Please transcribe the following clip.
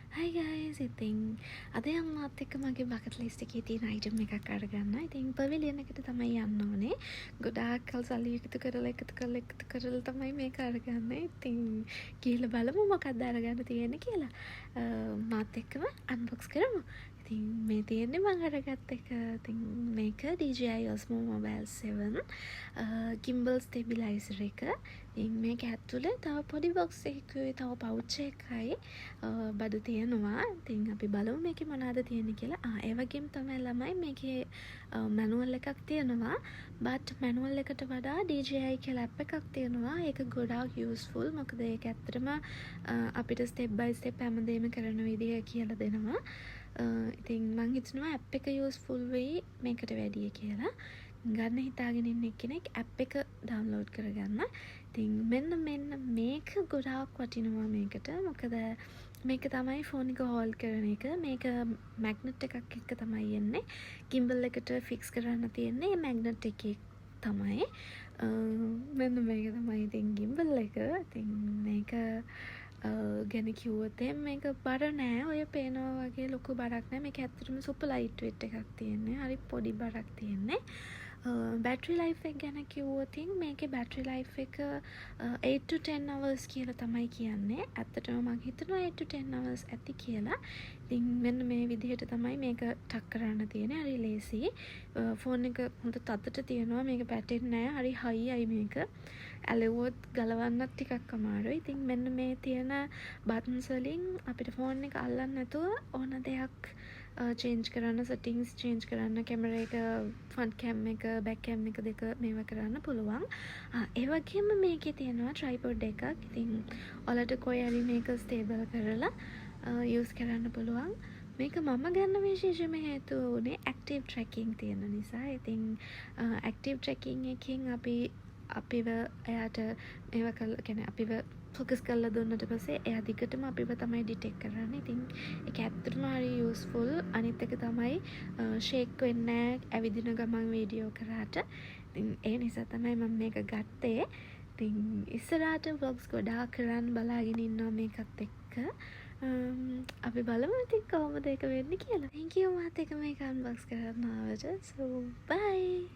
Hi guys, ඉතින් අද යම් මාත් එක්ක මගේ බකට් ලිස්ට් එකේ තියෙන අයිටම් එකක් අරගන්න. ඉතින් පවිලියන් එකට තමයි යන්න ඕනේ. ගොඩාක් කල් සල්ලි එකතු කරලා තමයි මේක අරගන්නේ. ඉතින් ගිහලා බලමු මොකක්ද අරගන්න තියෙන්නේ කියලා. මාත් එක්කම අන්බොක්ස් කරමු. ඉතින් මේ තියෙන්නේ මම අරගත්ත එක. ඉතින් මේක DJI Osmo Mobile 7 gimbal stabilizer එක. ඉතින් මේක ඇතුලේ තව පොඩි බොක්ස් එකකුයි තව පවුච් එකයි බඩු තියෙනවා. ඉතින් අපි බලමු මේකේ මොනවද තියෙන්නේ කියලා. ඒ වගේම තමයි ළමයි මේකේ මැනුවල් එකක් තියෙනවා. but මැනුවල් එකට වඩා DJI කියලා app එකක් තියෙනවා. ඒක ගොඩාක් useful. මොකද ඒක ඇත්තටම අපිට step by step හැමදේම කරන විදිය කියලා දෙනවා. ඉතින් මං හිතනවා app එක useful වෙයි මේකට වැඩිය කියලා. ගන්න හිතාගෙන ඉන්න කෙනෙක් app එක download කරගන්න. ඉතින් මෙන්න මේක ගොඩාක් වටිනවා මේකට. මොකද මේක තමයි ෆෝන් එක හෝල්ඩ් කරන එක. මේක මැග්නට් එකක් එක්ක තමයි එන්නේ. gimbal එකට ෆික්ස් කරන්න තියෙන්නේ මැග්නට් එකේ තමයි. මෙන්න මේක තමයි ඉතින් gimbal එක. ඉතින් මේක ගැන කිව්වොත් මේක බර නෑ. ඔය පේනවා වගේ ලොකු බරක් නෑ. මේක ඇත්තටම සුපර් ලයිට් වෙයිට් එකක් තියෙන්නේ. හරි පොඩි බරක් තියෙන්නේ. බැටරි ලයිෆ් එක ගැන කිව්වොතින් මේකේ බැටරි ලයිෆ් එක 8 to 10 hours කියලා තමයි කියන්නේ. ඇත්තටම මම හිතනවා 8 to 10 hours ඇති කියලා. ඉතින් මෙන්න මේ විදිහට තමයි මේක ටක් කරන්න තියෙන්නේ. හරි ලේසි. ෆෝන් එක හොඳ තදට තියෙනවා. මේක පැටෙන්නේ නැහැ. හරි හයියි මේක. ඇලෙවුවොත් ගලවන්නත් ටිකක් අමාරුයි. ඉතින් මෙන්න මේ තියෙන බටන්ස් වලින් අපිට ෆෝන් එක අල්ලන්න නැතුව ඕන දෙයක් චේන්ජ් කරන්න, සෙටින්ග්ස් චේන්ජ් කරන්න, කැමරා එක ෆ්‍රන්ට් කැම් එක බැක් කැම් එක දෙක මේවා කරන්න පුළුවන්. ඒ වගේම මේකේ තියෙනවා ට්‍රයිපොඩ් එකක්. ඉතින් ඔයාලට කොයි හරි මේක ස්ටේබල් කරලා යූස් කරන්න පුළුවන්. මේක මම ගන්න විශේෂම හේතුව උනේ ඇක්ටිව් ට්‍රැකින් තියෙන නිසා. ඉතින් ඇක්ටිව් ට්‍රැකින් එකකින් අපිව එයාට මේවා කරලා කියන්නේ අපිව ෆෝකස් කරලා දුන්නට පස්සේ එයා දිගටම අපිව තමයි ඩිටෙක්ට් කරන්නේ. ඉතින් ඒක ඇත්තටම හරි යූස්ෆුල්. අනිත් එක තමයි ෂේක් වෙන්නේ නැහැ ඇවිදින ගමන් වීඩියෝ කරාට. ඉතින් ඒ නිසා තමයි මම මේක ගත්තේ. ඉතින් ඉස්සරහට vlogs ගොඩාක් කරන්න බලාගෙන ඉන්නවා මේකත් එක්ක. අපි බලමු ඉතින් කොහොමද ඒක වෙන්නේ කියලා. thank you මාත් එක්ක මේක unbox කරන්න ආවට. so bye.